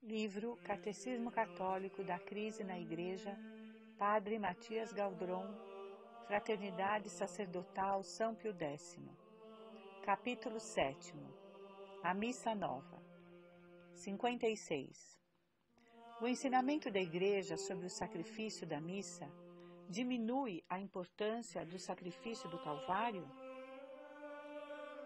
Livro Catecismo Católico da Crise na Igreja, Padre Matias Galdron, Fraternidade Sacerdotal São Pio X. Capítulo 7. A Missa Nova. 56. O ensinamento da Igreja sobre o sacrifício da missa diminui a importância do sacrifício do Calvário?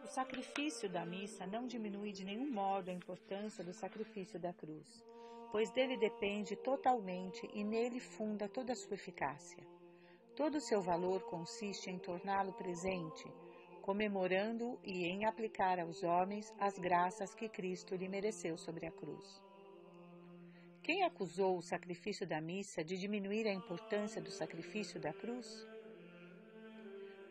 O sacrifício da missa não diminui de nenhum modo a importância do sacrifício da cruz, pois dele depende totalmente e nele funda toda a sua eficácia. Todo o seu valor consiste em torná-lo presente, comemorando-o e em aplicar aos homens as graças que Cristo lhe mereceu sobre a cruz. Quem acusou o sacrifício da missa de diminuir a importância do sacrifício da cruz?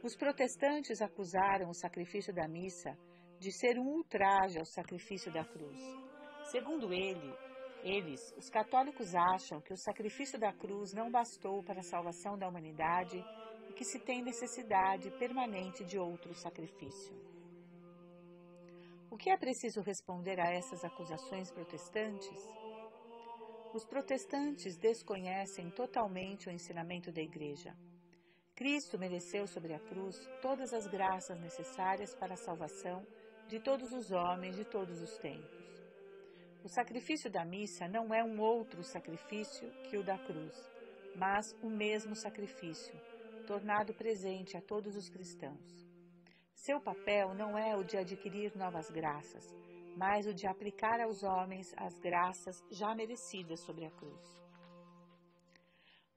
Os protestantes acusaram o sacrifício da missa de ser um ultraje ao sacrifício da cruz. Segundo eles, os católicos acham que o sacrifício da cruz não bastou para a salvação da humanidade e que se tem necessidade permanente de outro sacrifício. O que é preciso responder a essas acusações protestantes? Os protestantes desconhecem totalmente o ensinamento da Igreja. Cristo mereceu sobre a cruz todas as graças necessárias para a salvação de todos os homens de todos os tempos. O sacrifício da missa não é um outro sacrifício que o da cruz, mas o mesmo sacrifício, tornado presente a todos os cristãos. Seu papel não é o de adquirir novas graças, mas o de aplicar aos homens as graças já merecidas sobre a cruz.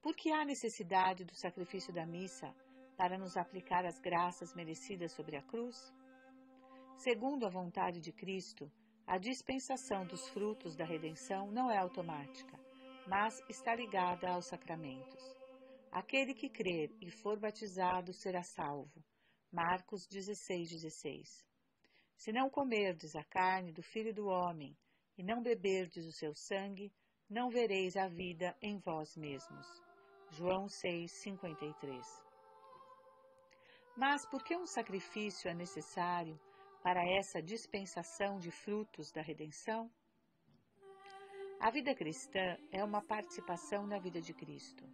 Por que há necessidade do sacrifício da missa para nos aplicar as graças merecidas sobre a cruz? Segundo a vontade de Cristo, a dispensação dos frutos da redenção não é automática, mas está ligada aos sacramentos. Aquele que crer e for batizado será salvo. Marcos 16:16. Se não comerdes a carne do Filho do Homem e não beberdes o seu sangue, não vereis a vida em vós mesmos. João 6:53. Mas por que um sacrifício é necessário para essa dispensação de frutos da redenção? A vida cristã é uma participação na vida de Cristo.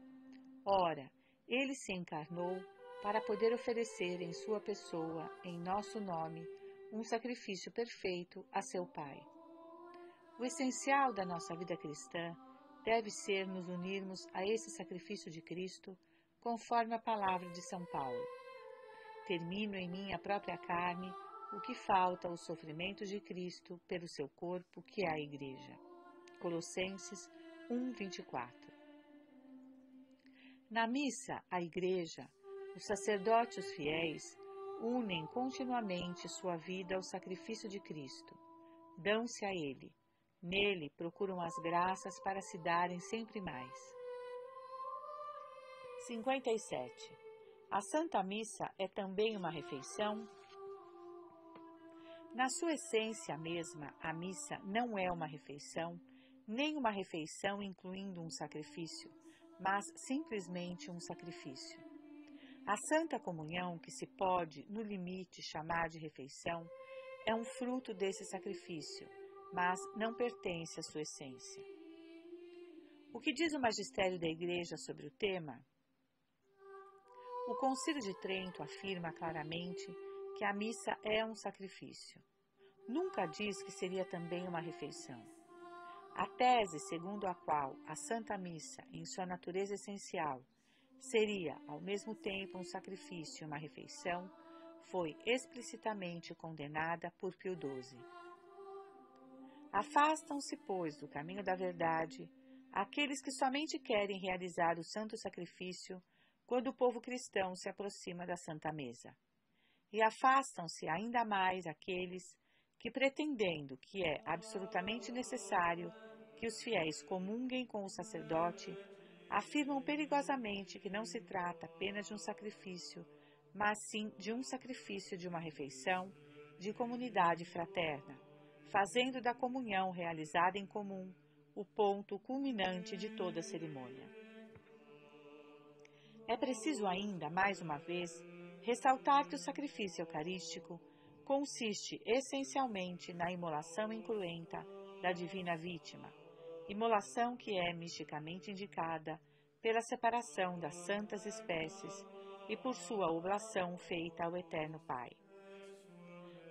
Ora, ele se encarnou para poder oferecer em sua pessoa, em nosso nome, um sacrifício perfeito a seu Pai. O essencial da nossa vida cristã deve ser nos unirmos a esse sacrifício de Cristo, conforme a palavra de São Paulo. Termino em minha própria carne o que falta aos sofrimentos de Cristo pelo seu corpo, que é a Igreja. Colossenses 1:24. Na missa, a Igreja, os sacerdotes e os fiéis unem continuamente sua vida ao sacrifício de Cristo, dão-se a Ele. Nele procuram as graças para se darem sempre mais. 57. A Santa Missa é também uma refeição? Na sua essência mesma, a missa não é uma refeição, nem uma refeição incluindo um sacrifício, mas simplesmente um sacrifício. A Santa Comunhão, que se pode, no limite, chamar de refeição, é um fruto desse sacrifício, mas não pertence à sua essência. O que diz o magistério da Igreja sobre o tema? O Concílio de Trento afirma claramente que a missa é um sacrifício. Nunca diz que seria também uma refeição. A tese segundo a qual a Santa Missa, em sua natureza essencial, seria ao mesmo tempo um sacrifício e uma refeição, foi explicitamente condenada por Pio XII. Afastam-se, pois, do caminho da verdade aqueles que somente querem realizar o santo sacrifício quando o povo cristão se aproxima da Santa Mesa. E afastam-se ainda mais aqueles que, pretendendo que é absolutamente necessário que os fiéis comunguem com o sacerdote, afirmam perigosamente que não se trata apenas de um sacrifício, mas sim de um sacrifício de uma refeição, de comunidade fraterna, fazendo da comunhão realizada em comum o ponto culminante de toda a cerimônia. É preciso ainda, mais uma vez, ressaltar que o sacrifício eucarístico consiste essencialmente na imolação incruenta da divina vítima, imolação que é misticamente indicada pela separação das santas espécies e por sua oblação feita ao Eterno Pai.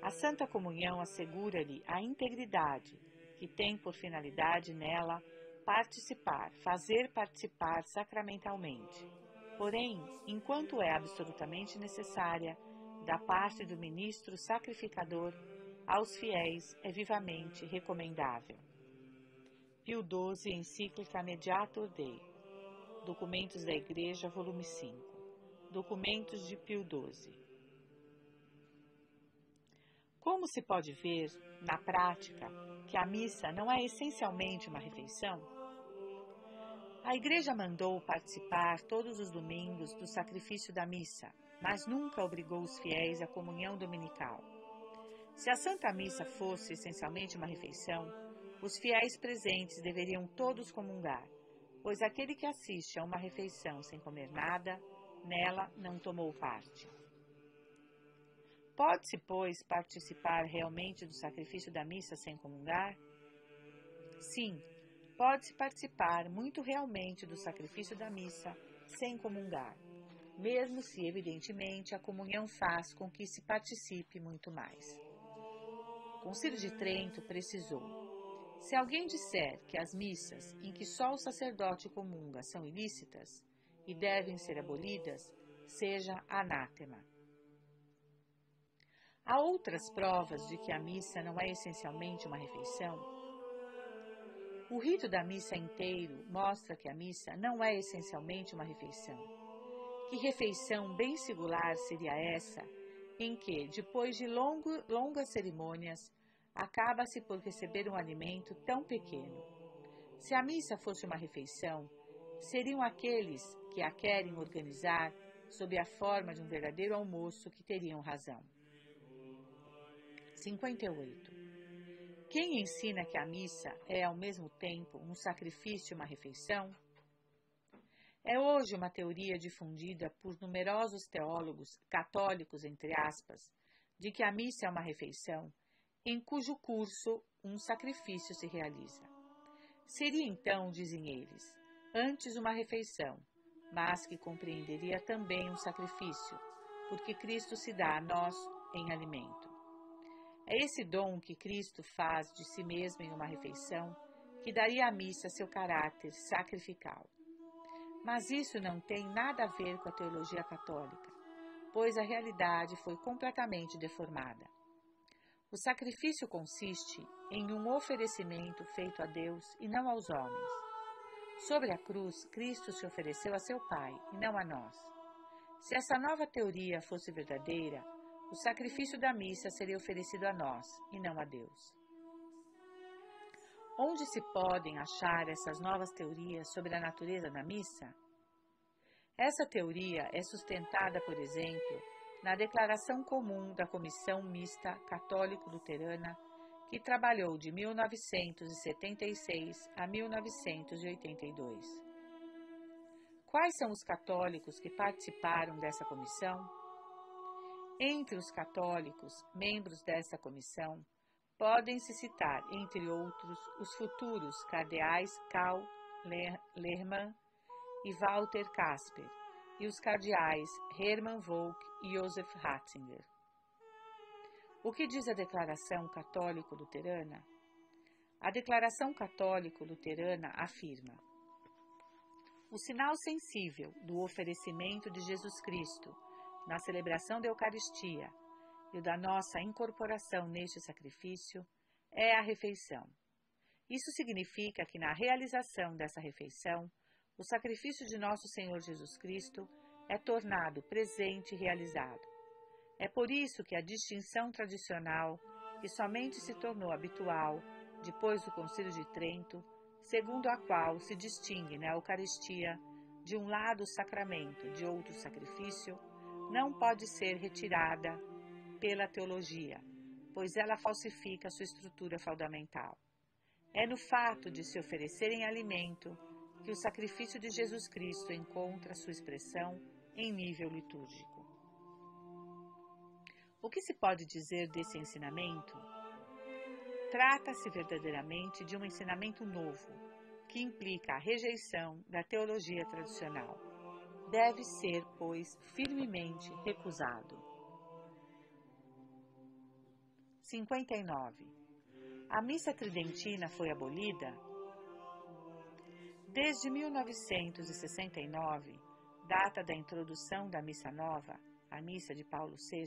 A Santa Comunhão assegura-lhe a integridade, que tem por finalidade nela participar, fazer participar sacramentalmente. Porém, enquanto é absolutamente necessária, da parte do ministro sacrificador, aos fiéis é vivamente recomendável. Pio XII, Encíclica Mediator Dei. Documentos da Igreja, volume 5. Documentos de Pio XII. Como se pode ver, na prática, que a missa não é essencialmente uma refeição? A Igreja mandou participar todos os domingos do sacrifício da missa, mas nunca obrigou os fiéis à comunhão dominical. Se a Santa Missa fosse essencialmente uma refeição, os fiéis presentes deveriam todos comungar, pois aquele que assiste a uma refeição sem comer nada, nela não tomou parte. Pode-se, pois, participar realmente do sacrifício da missa sem comungar? Sim, pode-se participar muito realmente do sacrifício da missa sem comungar, mesmo se, evidentemente, a comunhão faz com que se participe muito mais. O Concílio de Trento precisou: se alguém disser que as missas em que só o sacerdote comunga são ilícitas e devem ser abolidas, seja anátema. Há outras provas de que a missa não é essencialmente uma refeição? O rito da missa inteiro mostra que a missa não é essencialmente uma refeição. Que refeição bem singular seria essa, em que, depois de longas cerimônias, acaba-se por receber um alimento tão pequeno? Se a missa fosse uma refeição, seriam aqueles que a querem organizar sob a forma de um verdadeiro almoço que teriam razão. 58. Quem ensina que a missa é ao mesmo tempo um sacrifício e uma refeição? É hoje uma teoria difundida por numerosos teólogos, católicos entre aspas, de que a missa é uma refeição, em cujo curso um sacrifício se realiza. Seria então, dizem eles, antes uma refeição, mas que compreenderia também um sacrifício, porque Cristo se dá a nós em alimento. É esse dom que Cristo faz de si mesmo em uma refeição que daria à missa seu caráter sacrificial. Mas isso não tem nada a ver com a teologia católica, pois a realidade foi completamente deformada. O sacrifício consiste em um oferecimento feito a Deus e não aos homens. Sobre a cruz, Cristo se ofereceu a seu Pai e não a nós. Se essa nova teoria fosse verdadeira, o sacrifício da missa seria oferecido a nós e não a Deus. Onde se podem achar essas novas teorias sobre a natureza da missa? Essa teoria é sustentada, por exemplo, na Declaração Comum da Comissão Mista Católico-Luterana, que trabalhou de 1976 a 1982. Quais são os católicos que participaram dessa comissão? Entre os católicos, membros dessa comissão, podem-se citar, entre outros, os futuros cardeais Karl Lehmann e Walter Kasper, e os cardeais Hermann Wolk e Joseph Ratzinger. O que diz a Declaração Católico-Luterana? A Declaração Católico-Luterana afirma: o sinal sensível do oferecimento de Jesus Cristo na celebração da Eucaristia e o da nossa incorporação neste sacrifício é a refeição. Isso significa que na realização dessa refeição, o sacrifício de nosso Senhor Jesus Cristo é tornado presente e realizado. É por isso que a distinção tradicional, que somente se tornou habitual depois do Concílio de Trento, segundo a qual se distingue na Eucaristia de um lado o sacramento, de outro o sacrifício, não pode ser retirada pela teologia, pois ela falsifica sua estrutura fundamental. É no fato de se oferecerem alimento que o sacrifício de Jesus Cristo encontra sua expressão em nível litúrgico. O que se pode dizer desse ensinamento? Trata-se verdadeiramente de um ensinamento novo, que implica a rejeição da teologia tradicional. Deve ser, pois, firmemente recusado. 59. A missa tridentina foi abolida? Desde 1969, data da introdução da Missa Nova, a missa de Paulo VI,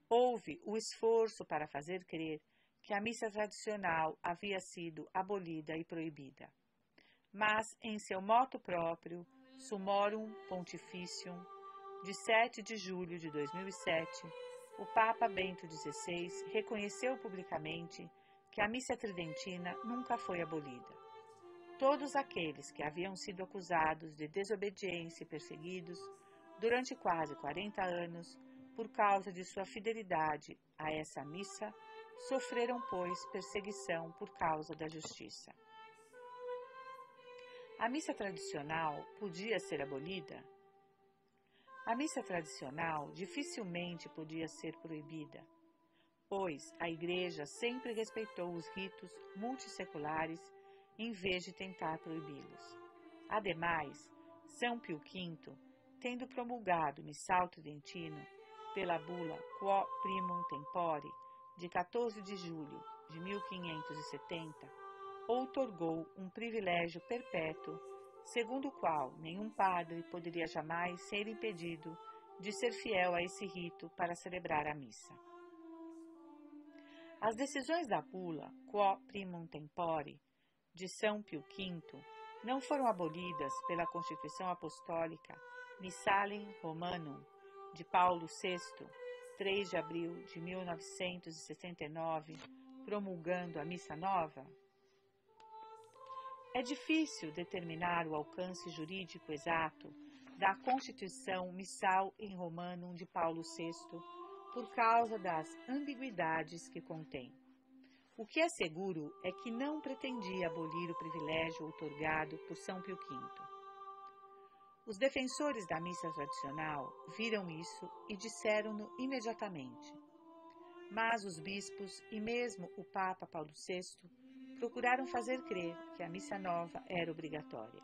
houve o esforço para fazer crer que a missa tradicional havia sido abolida e proibida. Mas, em seu motu próprio, Summorum Pontificium, de 7 de julho de 2007, o Papa Bento XVI reconheceu publicamente que a missa tridentina nunca foi abolida. Todos aqueles que haviam sido acusados de desobediência e perseguidos durante quase 40 anos por causa de sua fidelidade a essa missa, sofreram, pois, perseguição por causa da justiça. A missa tradicional podia ser abolida? A missa tradicional dificilmente podia ser proibida, pois a Igreja sempre respeitou os ritos multisseculares em vez de tentar proibi-los. Ademais, São Pio V, tendo promulgado o missal tridentino pela bula Quo Primum Tempore, de 14 de julho de 1570, outorgou um privilégio perpétuo, segundo o qual nenhum padre poderia jamais ser impedido de ser fiel a esse rito para celebrar a missa. As decisões da bula Quo Primum Tempore, de São Pio V, não foram abolidas pela Constituição Apostólica Missalem Romanum, de Paulo VI, 3 de abril de 1969, promulgando a Missa Nova? É difícil determinar o alcance jurídico exato da Constituição Missal em Romanum de Paulo VI por causa das ambiguidades que contém. O que é seguro é que não pretendia abolir o privilégio outorgado por São Pio V. Os defensores da missa tradicional viram isso e disseram-no imediatamente. Mas os bispos e mesmo o Papa Paulo VI procuraram fazer crer que a missa nova era obrigatória.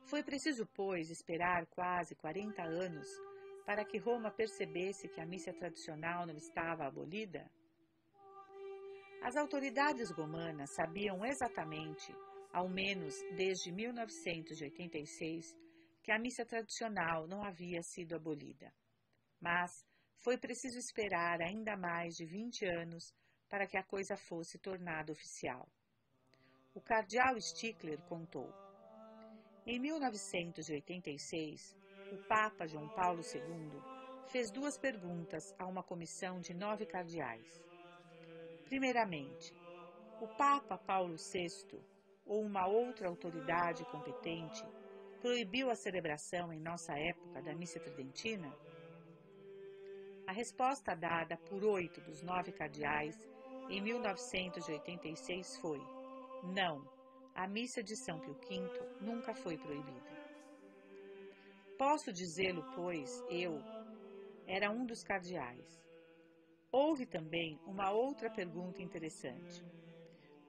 Foi preciso, pois, esperar quase 40 anos para que Roma percebesse que a missa tradicional não estava abolida? As autoridades romanas sabiam exatamente, ao menos desde 1986, que a missa tradicional não havia sido abolida. Mas foi preciso esperar ainda mais de 20 anos para que a coisa fosse tornada oficial. O cardeal Stickler contou: em 1986, o Papa João Paulo II fez 2 perguntas a uma comissão de 9 cardeais. Primeiramente, o Papa Paulo VI ou uma outra autoridade competente proibiu a celebração em nossa época da missa tridentina? A resposta dada por 8 dos 9 cardeais em 1986 foi: não, a missa de São Pio V nunca foi proibida. Posso dizê-lo, pois eu era um dos cardeais. Houve também uma outra pergunta interessante.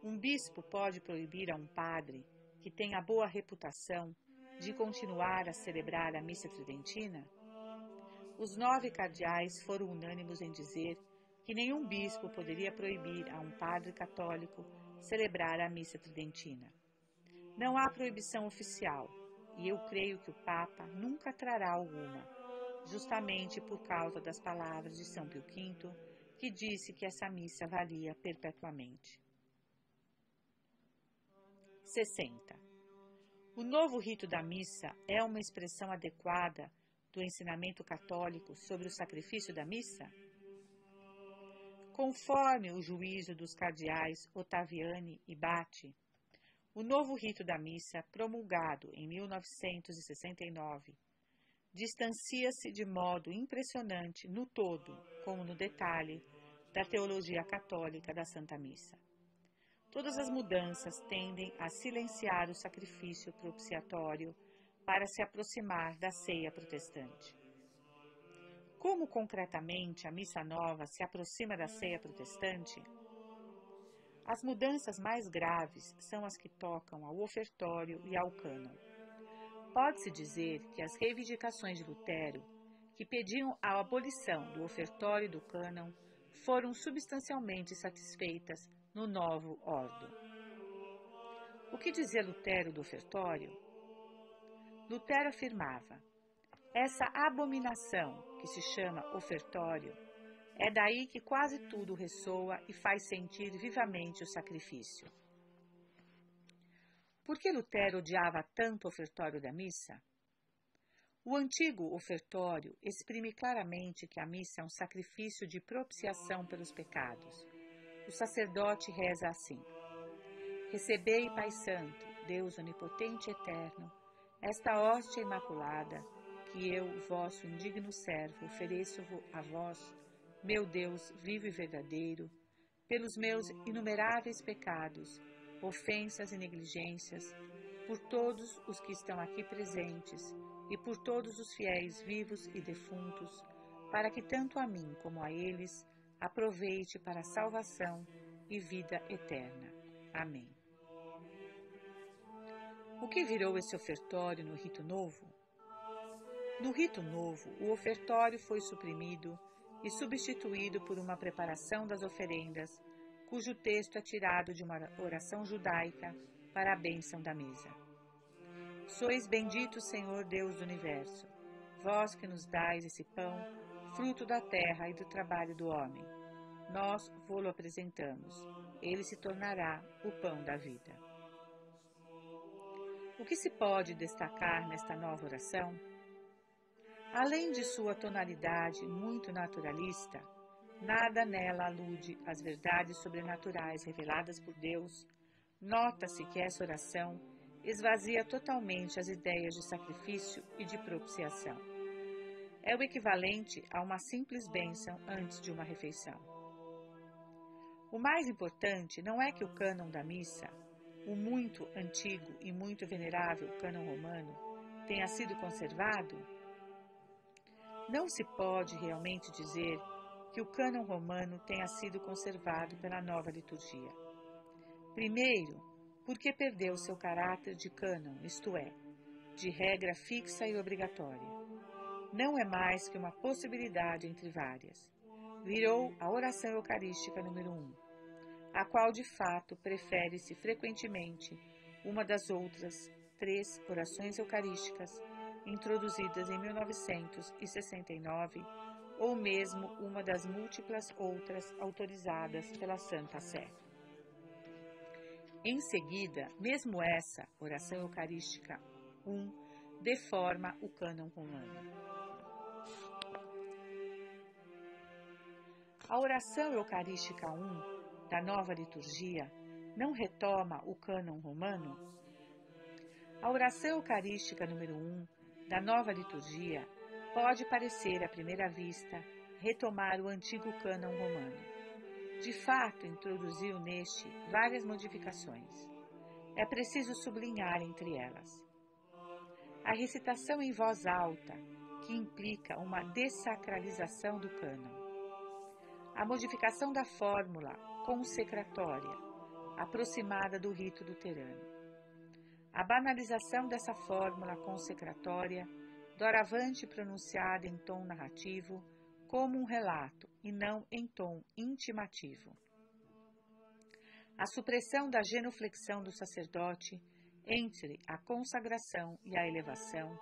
Um bispo pode proibir a um padre que tem a boa reputação de continuar a celebrar a missa tridentina? Os 9 cardeais foram unânimes em dizer que nenhum bispo poderia proibir a um padre católico celebrar a missa tridentina. Não há proibição oficial, e eu creio que o Papa nunca trará alguma, justamente por causa das palavras de São Pio V, que disse que essa missa valia perpetuamente. 60. O novo rito da missa é uma expressão adequada do ensinamento católico sobre o sacrifício da missa? Conforme o juízo dos cardeais Ottaviani e Batti, o novo rito da missa, promulgado em 1969, distancia-se de modo impressionante no todo, como no detalhe, da teologia católica da Santa Missa. Todas as mudanças tendem a silenciar o sacrifício propiciatório para se aproximar da ceia protestante. Como concretamente a Missa Nova se aproxima da ceia protestante? As mudanças mais graves são as que tocam ao ofertório e ao cânon. Pode-se dizer que as reivindicações de Lutero, que pediam a abolição do ofertório e do cânon, foram substancialmente satisfeitas no novo ordo. O que dizia Lutero do ofertório? Lutero afirmava: essa abominação, que se chama ofertório, é daí que quase tudo ressoa e faz sentir vivamente o sacrifício. Por que Lutero odiava tanto o ofertório da missa? O antigo ofertório exprime claramente que a missa é um sacrifício de propiciação pelos pecados. O sacerdote reza assim: recebei, Pai Santo, Deus onipotente e eterno, esta hóstia imaculada, que eu, vosso indigno servo, ofereço-vos a vós, meu Deus vivo e verdadeiro, pelos meus inumeráveis pecados, ofensas e negligências, por todos os que estão aqui presentes e por todos os fiéis vivos e defuntos, para que tanto a mim como a eles aproveite para a salvação e vida eterna. Amém. O que virou esse ofertório no rito novo? No rito novo, o ofertório foi suprimido e substituído por uma preparação das oferendas, cujo texto é tirado de uma oração judaica para a bênção da mesa. Sois bendito, Senhor Deus do universo, vós que nos dais esse pão, fruto da terra e do trabalho do homem. Nós vô-lo apresentamos, ele se tornará o pão da vida. O que se pode destacar nesta nova oração? Além de sua tonalidade muito naturalista, nada nela alude às verdades sobrenaturais reveladas por Deus. Nota-se que essa oração esvazia totalmente as ideias de sacrifício e de propiciação. É o equivalente a uma simples bênção antes de uma refeição. O mais importante não é que o cânon da missa, o muito antigo e muito venerável cânon romano, tenha sido conservado. Não se pode realmente dizer que o cânon romano tenha sido conservado pela nova liturgia. Primeiro, porque perdeu seu caráter de cânon, isto é, de regra fixa e obrigatória. Não é mais que uma possibilidade entre várias. Virou a oração eucarística número 1, a qual de fato prefere-se frequentemente uma das outras 3 orações eucarísticas introduzidas em 1969, ou mesmo uma das múltiplas outras autorizadas pela Santa Sé. Em seguida, mesmo essa oração eucarística 1 deforma o cânon romano. A oração eucarística 1 da nova liturgia não retoma o cânon romano? A oração eucarística número 1 da nova liturgia pode parecer, à primeira vista, retomar o antigo cânon romano. De fato, introduziu neste várias modificações. É preciso sublinhar entre elas a recitação em voz alta, que implica uma dessacralização do cânon, a modificação da fórmula consecratória, aproximada do rito luterano, a banalização dessa fórmula consecratória, doravante pronunciada em tom narrativo, como um relato e não em tom intimativo. A supressão da genuflexão do sacerdote entre a consagração e a elevação,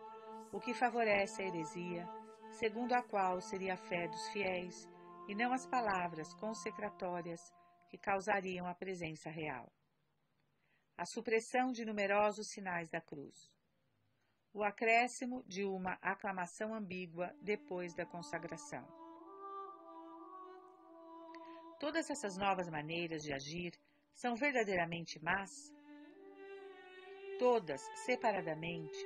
o que favorece a heresia, segundo a qual seria a fé dos fiéis, e não as palavras consecratórias que causariam a presença real. A supressão de numerosos sinais da cruz. O acréscimo de uma aclamação ambígua depois da consagração. Todas essas novas maneiras de agir são verdadeiramente más? Todas, separadamente,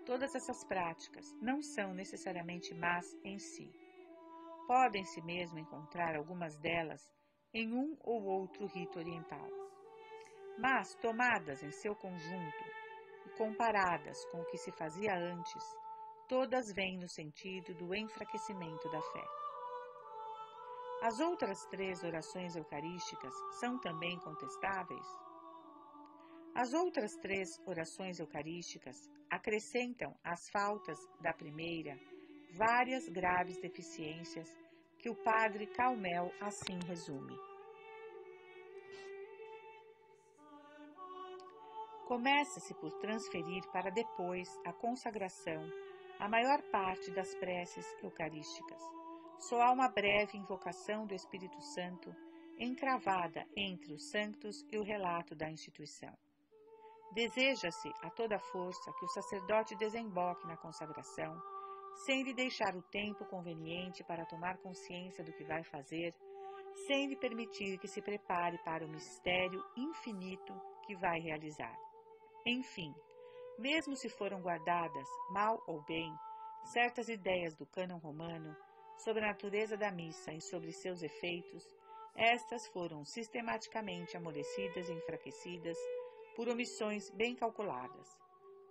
todas essas práticas não são necessariamente más em si. Podem-se mesmo encontrar algumas delas em um ou outro rito oriental. Mas, tomadas em seu conjunto e comparadas com o que se fazia antes, todas vêm no sentido do enfraquecimento da fé. As outras 3 orações eucarísticas são também contestáveis? As outras 3 orações eucarísticas acrescentam às faltas da primeira várias graves deficiências que o padre Calmel assim resume. Começa-se por transferir para depois a consagração a maior parte das preces eucarísticas. Só há uma breve invocação do Espírito Santo encravada entre os sanctos e o relato da instituição. Deseja-se a toda força que o sacerdote desemboque na consagração, sem lhe deixar o tempo conveniente para tomar consciência do que vai fazer, sem lhe permitir que se prepare para o mistério infinito que vai realizar. Enfim, mesmo se foram guardadas, mal ou bem, certas ideias do cânon romano sobre a natureza da missa e sobre seus efeitos, estas foram sistematicamente amolecidas e enfraquecidas por omissões bem calculadas.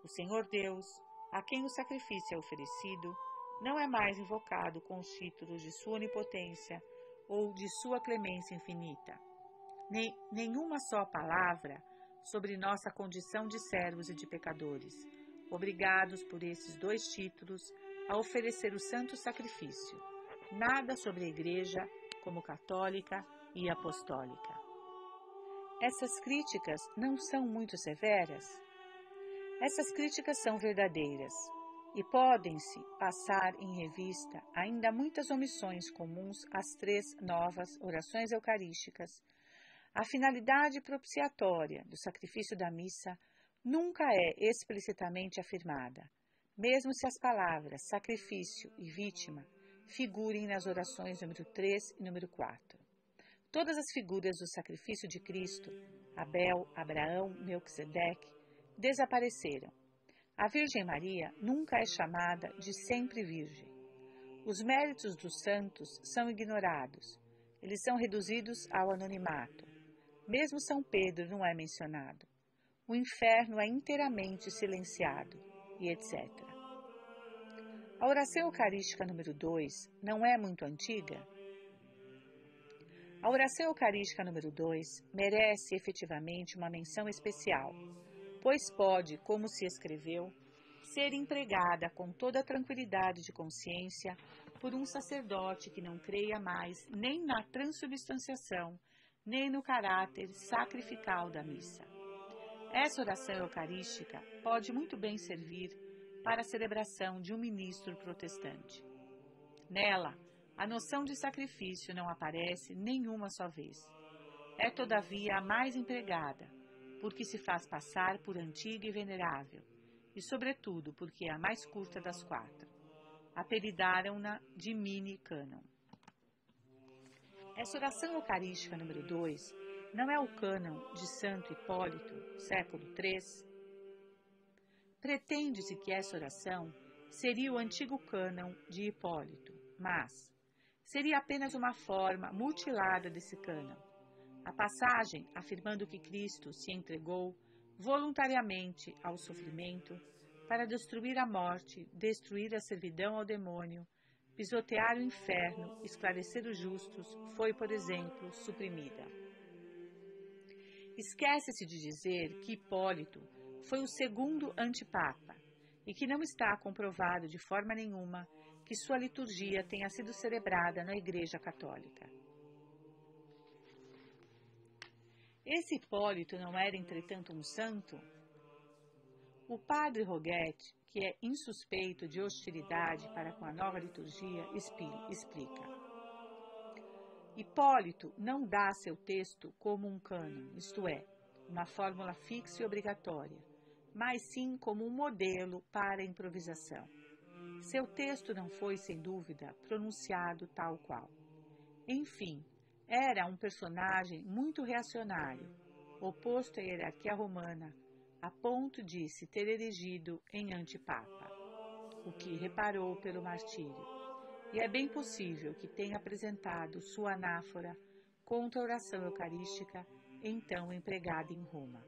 O Senhor Deus, a quem o sacrifício é oferecido, não é mais invocado com os títulos de sua onipotência ou de sua clemência infinita. Nenhuma só palavra sobre nossa condição de servos e de pecadores, obrigados por esses 2 títulos a oferecer o santo sacrifício. Nada sobre a Igreja como católica e apostólica. Essas críticas não são muito severas? Essas críticas são verdadeiras e podem-se passar em revista ainda muitas omissões comuns às 3 novas orações eucarísticas. A finalidade propiciatória do sacrifício da missa nunca é explicitamente afirmada, mesmo se as palavras sacrifício e vítima figurem nas orações número 3 e número 4. Todas as figuras do sacrifício de Cristo, Abel, Abraão, Melquisedeque, desapareceram. A Virgem Maria nunca é chamada de sempre Virgem. Os méritos dos santos são ignorados. Eles são reduzidos ao anonimato. Mesmo São Pedro não é mencionado. O inferno é inteiramente silenciado, e etc. A oração eucarística número 2 não é muito antiga? A oração eucarística número 2 merece efetivamente uma menção especial, pois pode, como se escreveu, ser empregada com toda a tranquilidade de consciência por um sacerdote que não creia mais nem na transubstanciação, nem no caráter sacrificial da missa. Essa oração eucarística pode muito bem servir para a celebração de um ministro protestante. Nela, a noção de sacrifício não aparece nenhuma só vez. É, todavia, a mais empregada, porque se faz passar por antiga e venerável, e, sobretudo, porque é a mais curta das 4. Apelidaram-na de mini cânon. Essa oração eucarística número 2 não é o cânon de Santo Hipólito, século III? Pretende-se que essa oração seria o antigo cânon de Hipólito, mas seria apenas uma forma mutilada desse cânon. A passagem afirmando que Cristo se entregou voluntariamente ao sofrimento para destruir a morte, destruir a servidão ao demônio, pisotear o inferno, esclarecer os justos, foi, por exemplo, suprimida. Esquece-se de dizer que Hipólito foi o segundo antipapa e que não está comprovado de forma nenhuma que sua liturgia tenha sido celebrada na Igreja Católica. Esse Hipólito não era, entretanto, um santo? O padre Roguete, que é insuspeito de hostilidade para com a nova liturgia, explica. Hipólito não dá seu texto como um cânon, isto é, uma fórmula fixa e obrigatória, mas sim como um modelo para a improvisação. Seu texto não foi, sem dúvida, pronunciado tal qual. Enfim, era um personagem muito reacionário, oposto à hierarquia romana, a ponto de se ter erigido em antipapa, o que reparou pelo martírio. E é bem possível que tenha apresentado sua anáfora contra a oração eucarística, então empregada em Roma.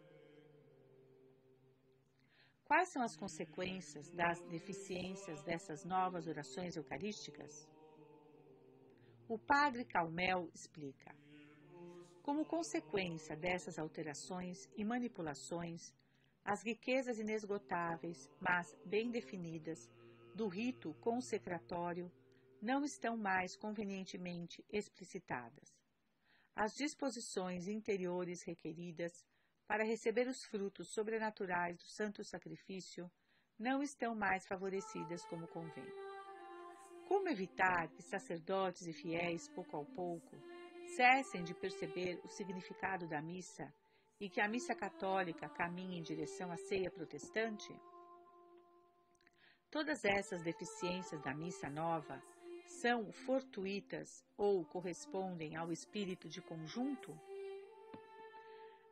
Quais são as consequências das deficiências dessas novas orações eucarísticas? O padre Calmel explica: como consequência dessas alterações e manipulações, as riquezas inesgotáveis, mas bem definidas, do rito consecratório não estão mais convenientemente explicitadas. As disposições interiores requeridas para receber os frutos sobrenaturais do santo sacrifício não estão mais favorecidas como convém. Como evitar que sacerdotes e fiéis, pouco a pouco, cessem de perceber o significado da missa e que a missa católica caminhe em direção à ceia protestante? Todas essas deficiências da missa nova são fortuitas ou correspondem ao espírito de conjunto?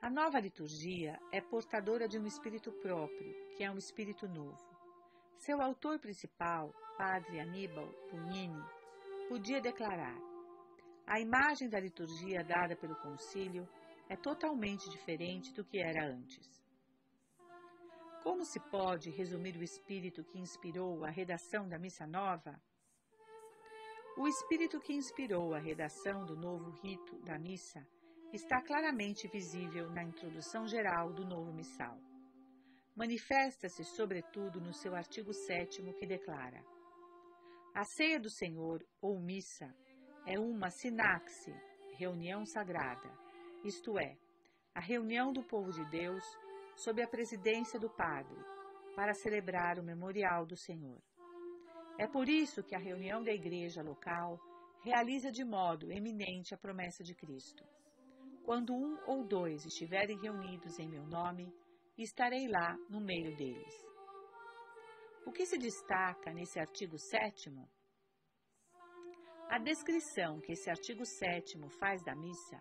A nova liturgia é portadora de um espírito próprio, que é um espírito novo. Seu autor principal, Padre Aníbal Bugnini, podia declarar: a imagem da liturgia dada pelo concílio é totalmente diferente do que era antes. Como se pode resumir o espírito que inspirou a redação da Missa Nova? O espírito que inspirou a redação do novo rito da missa está claramente visível na introdução geral do novo missal. Manifesta-se, sobretudo, no seu artigo 7º, que declara: a ceia do Senhor, ou missa, é uma sinaxe, reunião sagrada, isto é, a reunião do povo de Deus sob a presidência do Padre, para celebrar o memorial do Senhor. É por isso que a reunião da igreja local realiza de modo eminente a promessa de Cristo. Quando um ou dois estiverem reunidos em meu nome, estarei lá no meio deles. O que se destaca nesse artigo 7º? A descrição que esse artigo 7º faz da missa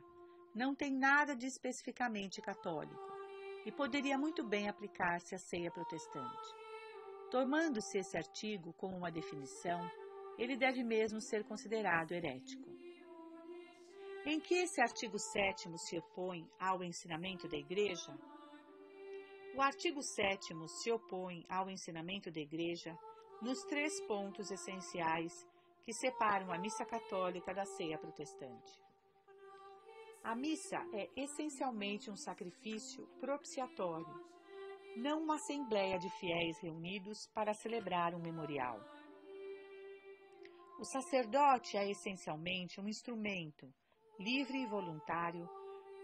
não tem nada de especificamente católico e poderia muito bem aplicar-se à ceia protestante. Tomando-se esse artigo como uma definição, ele deve mesmo ser considerado herético. Em que esse artigo 7º se opõe ao ensinamento da Igreja? O artigo 7º se opõe ao ensinamento da Igreja nos 3 pontos essenciais que separam a missa católica da ceia protestante. A missa é essencialmente um sacrifício propiciatório, não uma assembleia de fiéis reunidos para celebrar um memorial. O sacerdote é essencialmente um instrumento, livre e voluntário,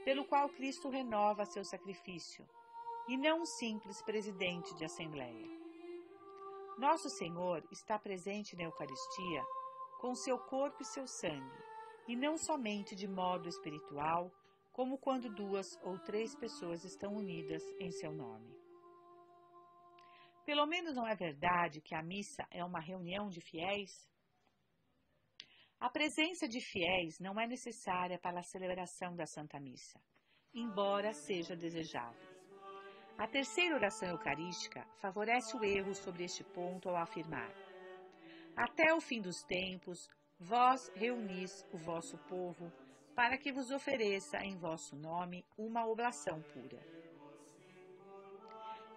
pelo qual Cristo renova seu sacrifício, e não um simples presidente de assembleia. Nosso Senhor está presente na Eucaristia com seu corpo e seu sangue, e não somente de modo espiritual, como quando 2 ou 3 pessoas estão unidas em seu nome. Pelo menos não é verdade que a missa é uma reunião de fiéis? A presença de fiéis não é necessária para a celebração da Santa Missa, embora seja desejável. A terceira oração eucarística favorece o erro sobre este ponto ao afirmar: até o fim dos tempos, vós reunis o vosso povo, para que vos ofereça em vosso nome uma oblação pura.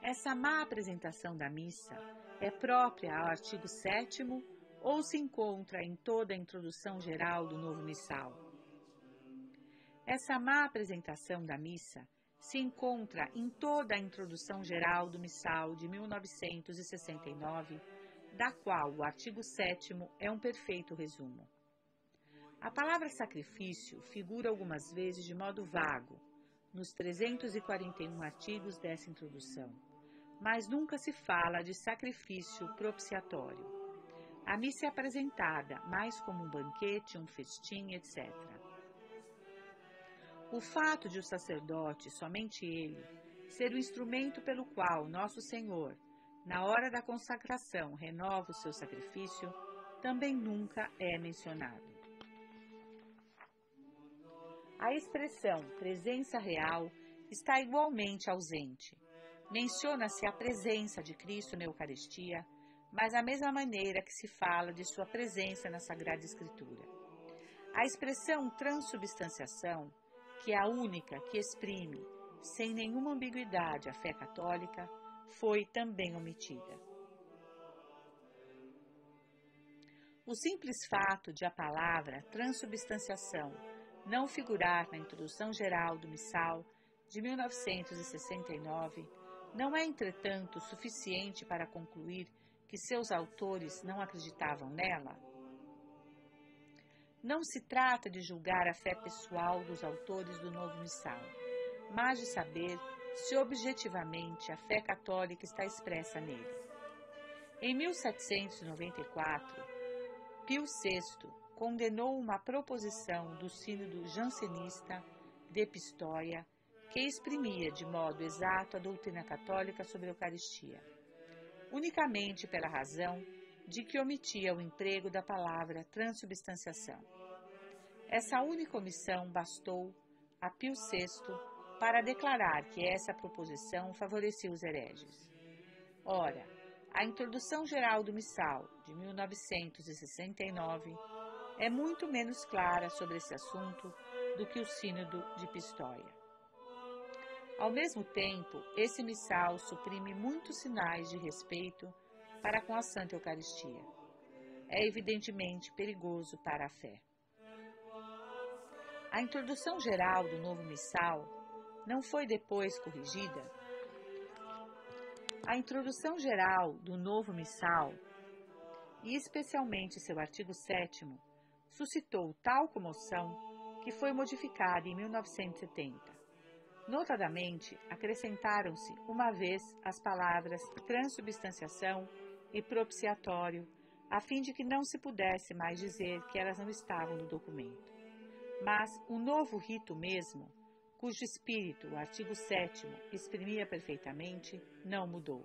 Essa má apresentação da missa é própria ao artigo 7º ou se encontra em toda a introdução geral do novo missal? Essa má apresentação da missa se encontra em toda a introdução geral do missal de 1969, da qual o artigo 7º é um perfeito resumo. A palavra sacrifício figura algumas vezes de modo vago nos 341 artigos dessa introdução, mas nunca se fala de sacrifício propiciatório. A missa é apresentada mais como um banquete, um festim, etc. O fato de o sacerdote, somente ele, ser o instrumento pelo qual Nosso Senhor, na hora da consagração, renova o seu sacrifício, também nunca é mencionado. A expressão presença real está igualmente ausente. Menciona-se a presença de Cristo na Eucaristia, mas da mesma maneira que se fala de sua presença na Sagrada Escritura. A expressão transubstanciação, que é a única que exprime, sem nenhuma ambiguidade, a fé católica, foi também omitida. O simples fato de a palavra transubstanciação não figurar na Introdução Geral do Missal de 1969 não é, entretanto, suficiente para concluir que seus autores não acreditavam nela? Não se trata de julgar a fé pessoal dos autores do Novo Missal, mas de saber se objetivamente a fé católica está expressa nele. Em 1794, Pio VI condenou uma proposição do Sínodo Jansenista de Pistoia que exprimia de modo exato a doutrina católica sobre a Eucaristia, unicamente pela razão de que omitia o emprego da palavra transubstanciação. Essa única omissão bastou a Pio VI para declarar que essa proposição favorecia os hereges. Ora, a Introdução Geral do Missal, de 1969, é muito menos clara sobre esse assunto do que o Sínodo de Pistoia. Ao mesmo tempo, esse missal suprime muitos sinais de respeito para com a Santa Eucaristia. É evidentemente perigoso para a fé. A Introdução Geral do Novo Missal não foi depois corrigida? A Introdução Geral do Novo Missal, e especialmente seu artigo 7º, suscitou tal comoção que foi modificada em 1970. Notadamente, acrescentaram-se uma vez as palavras transubstanciação e propiciatório, a fim de que não se pudesse mais dizer que elas não estavam no documento. Mas o novo rito mesmo, cujo espírito o artigo 7º exprimia perfeitamente, não mudou.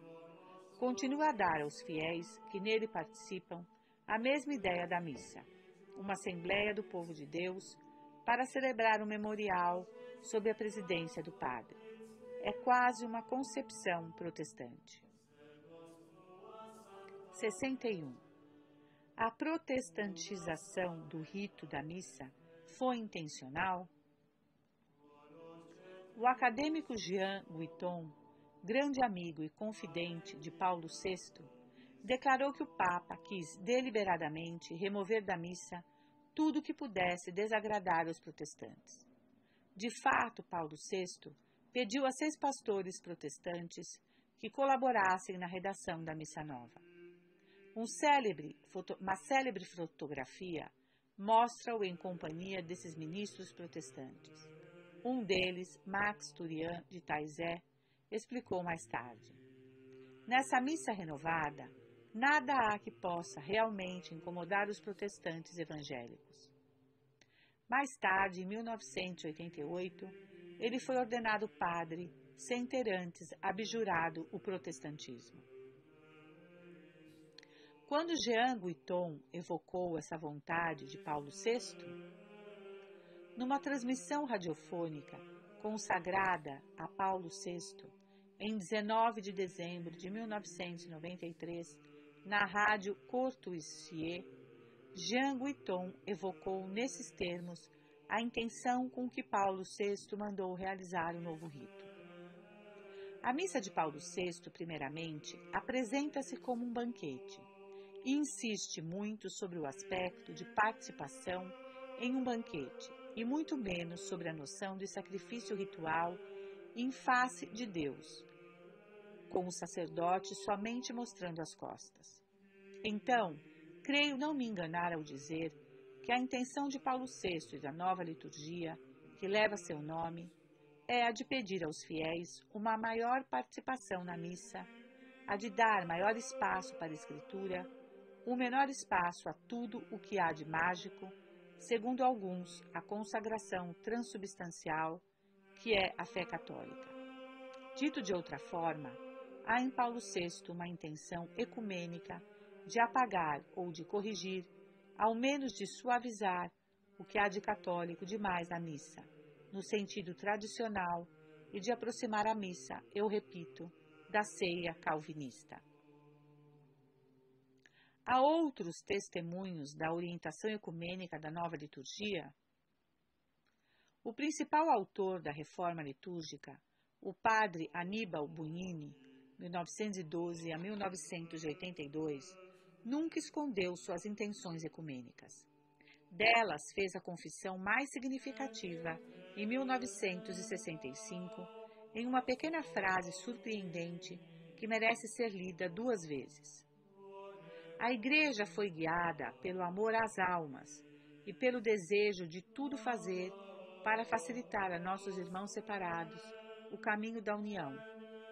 Continua a dar aos fiéis que nele participam a mesma ideia da missa, uma assembleia do povo de Deus para celebrar um memorial sob a presidência do padre. É quase uma concepção protestante. 61. A protestantização do rito da missa foi intencional? O acadêmico Jean Guiton, grande amigo e confidente de Paulo VI, declarou que o Papa quis deliberadamente remover da missa tudo que pudesse desagradar os protestantes. De fato, Paulo VI pediu a 6 pastores protestantes que colaborassem na redação da Missa Nova. Uma célebre fotografia mostra-o em companhia desses ministros protestantes. Um deles, Max Turian, de Taizé, explicou mais tarde. Nessa missa renovada, nada há que possa realmente incomodar os protestantes evangélicos. Mais tarde, em 1988, ele foi ordenado padre, sem ter antes abjurado o protestantismo. Quando Jean Guiton evocou essa vontade de Paulo VI, numa transmissão radiofônica consagrada a Paulo VI, em 19 de dezembro de 1993, na rádio Courtoisier, Jean Guiton evocou nesses termos a intenção com que Paulo VI mandou realizar o novo rito. A missa de Paulo VI, primeiramente, apresenta-se como um banquete e insiste muito sobre o aspecto de participação em um banquete e muito menos sobre a noção de sacrifício ritual em face de Deus, com o sacerdote somente mostrando as costas. Então, creio não me enganar ao dizer que a intenção de Paulo VI e da nova liturgia, que leva seu nome, é a de pedir aos fiéis uma maior participação na missa, a de dar maior espaço para a escritura, um menor espaço a tudo o que há de mágico, segundo alguns, a consagração transubstancial, que é a fé católica. Dito de outra forma, há em Paulo VI uma intenção ecumênica de apagar ou de corrigir, ao menos de suavizar, o que há de católico demais na missa, no sentido tradicional, e de aproximar a missa, eu repito, da ceia calvinista. Há outros testemunhos da orientação ecumênica da nova liturgia? O principal autor da reforma litúrgica, o padre Aníbal Bugnini, 1912 a 1982, nunca escondeu suas intenções ecumênicas. Delas fez a confissão mais significativa em 1965, em uma pequena frase surpreendente que merece ser lida 2 vezes. A Igreja foi guiada pelo amor às almas e pelo desejo de tudo fazer para facilitar a nossos irmãos separados o caminho da união,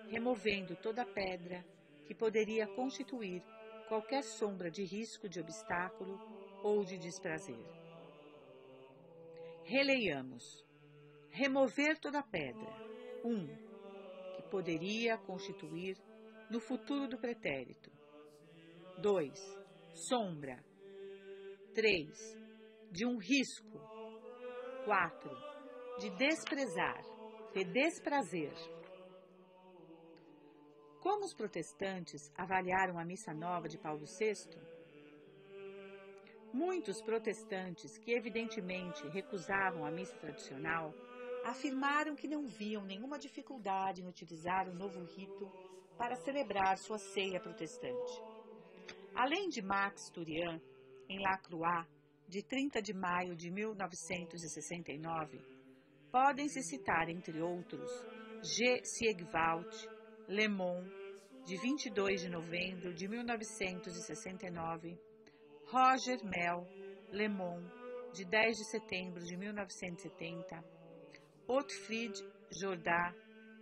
removendo toda pedra que poderia constituir qualquer sombra de risco de obstáculo ou de desprazer. Releiamos. Remover toda pedra. 1. Que poderia constituir no futuro do pretérito. 2. Sombra. 3. De um risco. 4. De desprezar, de desprazer. Como os protestantes avaliaram a missa nova de Paulo VI? Muitos protestantes que evidentemente recusavam a missa tradicional afirmaram que não viam nenhuma dificuldade em utilizar o novo rito para celebrar sua ceia protestante. Além de Max Turian, em Lacroix, de 30 de maio de 1969, podem-se citar, entre outros, G. Siegwald, Le Mon, de 22 de novembro de 1969, Roger Mel, Le Mon, de 10 de setembro de 1970, Otfried Jourda,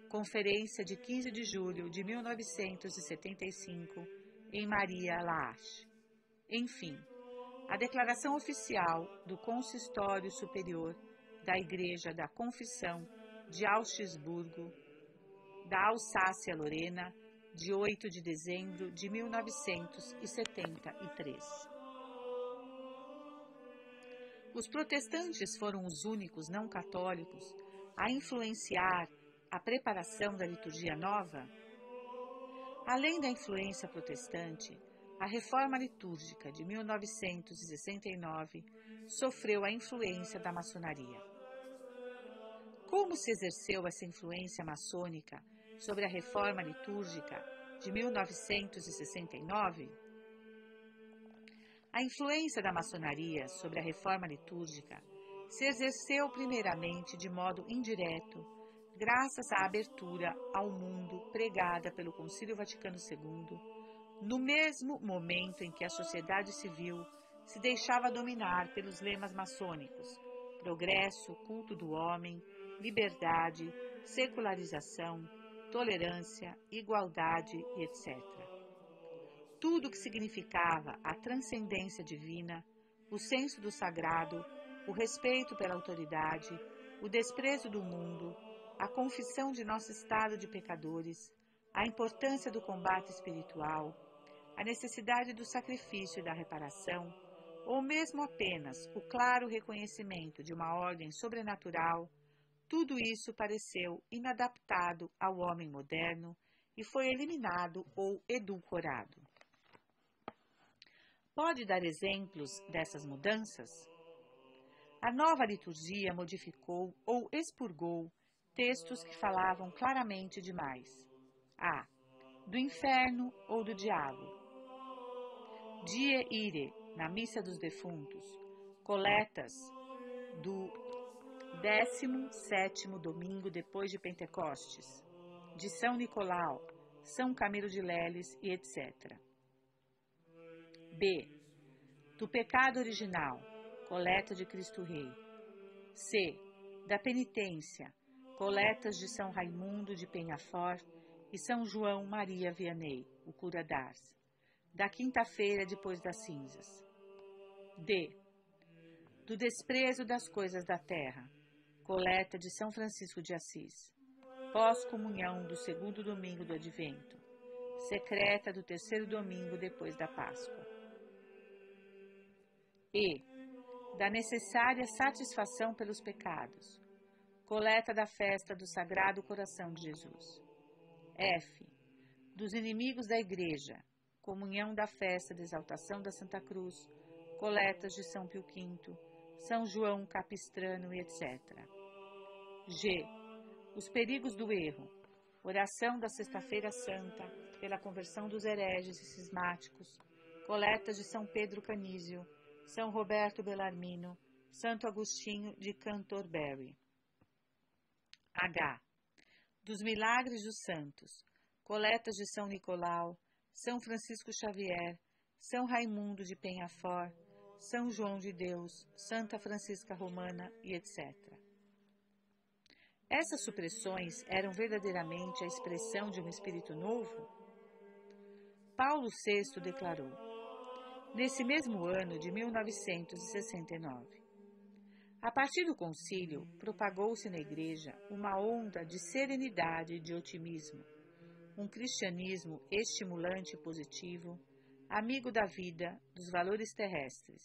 Conferência de 15 de julho de 1975, em Maria Laach. Enfim, a declaração oficial do Consistório Superior da Igreja da Confissão de Augsburgo, da Alsácia-Lorena, de 8 de dezembro de 1973. Os protestantes foram os únicos não católicos a influenciar a preparação da liturgia nova? Além da influência protestante, a reforma litúrgica de 1969 sofreu a influência da maçonaria. Como se exerceu essa influência maçônica sobre a reforma litúrgica de 1969? A influência da maçonaria sobre a reforma litúrgica se exerceu primeiramente de modo indireto, graças à abertura ao mundo pregada pelo Concílio Vaticano II, no mesmo momento em que a sociedade civil se deixava dominar pelos lemas maçônicos: progresso, culto do homem, liberdade, secularização, tolerância, igualdade e etc. Tudo o que significava a transcendência divina, o senso do sagrado, o respeito pela autoridade, o desprezo do mundo, a confissão de nosso estado de pecadores, a importância do combate espiritual, a necessidade do sacrifício e da reparação, ou mesmo apenas o claro reconhecimento de uma ordem sobrenatural, tudo isso pareceu inadaptado ao homem moderno e foi eliminado ou edulcorado. Pode dar exemplos dessas mudanças? A nova liturgia modificou ou expurgou textos que falavam claramente demais. A. Do inferno ou do diabo. Die Ire, na Missa dos Defuntos. Coletas do 17º domingo depois de Pentecostes. De São Nicolau, São Camilo de Leles e etc. B. Do pecado original. Coleta de Cristo Rei. C. Da penitência. Coletas de São Raimundo de Peñafort e São João Maria Vianney, o cura d'Ars, da quinta-feira depois das cinzas. D. Do desprezo das coisas da terra. Coleta de São Francisco de Assis. Pós-comunhão do 2º domingo do Advento. Secreta do 3º domingo depois da Páscoa. E. Da necessária satisfação pelos pecados. Coleta da festa do Sagrado Coração de Jesus. F. Dos inimigos da Igreja. Comunhão da festa da exaltação da Santa Cruz. Coletas de São Pio V, São João Capistrano e etc. G. Os perigos do erro. Oração da Sexta-feira Santa pela conversão dos hereges e cismáticos. Coletas de São Pedro Canísio, São Roberto Bellarmino, Santo Agostinho de Canterbury. H. Dos Milagres dos Santos, Coletas de São Nicolau, São Francisco Xavier, São Raimundo de Penhafort, São João de Deus, Santa Francisca Romana e etc. Essas supressões eram verdadeiramente a expressão de um espírito novo? Paulo VI declarou, nesse mesmo ano de 1969, a partir do concílio, propagou-se na Igreja uma onda de serenidade e de otimismo, um cristianismo estimulante e positivo, amigo da vida, dos valores terrestres,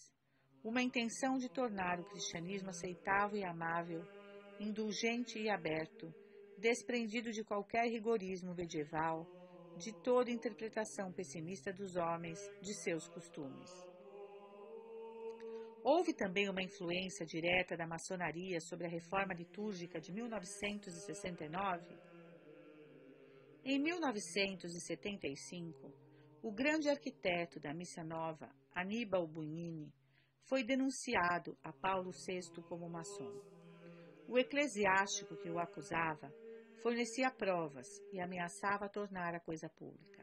uma intenção de tornar o cristianismo aceitável e amável, indulgente e aberto, desprendido de qualquer rigorismo medieval, de toda interpretação pessimista dos homens, de seus costumes. Houve também uma influência direta da maçonaria sobre a reforma litúrgica de 1969? Em 1975, o grande arquiteto da Missa Nova, Aníbal Bugnini, foi denunciado a Paulo VI como maçom. O eclesiástico que o acusava fornecia provas e ameaçava tornar a coisa pública.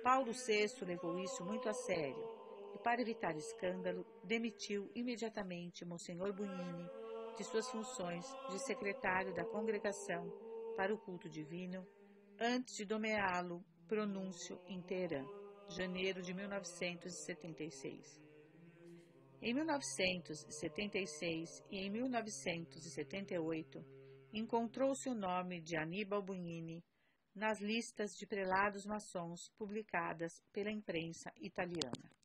Paulo VI levou isso muito a sério e, para evitar escândalo, demitiu imediatamente Monsenhor Bugnini de suas funções de secretário da Congregação para o Culto Divino, antes de nomeá-lo pronúncio em Teherã, janeiro de 1976. Em 1976 e em 1978, encontrou-se o nome de Aníbal Bugnini nas listas de prelados maçons publicadas pela imprensa italiana.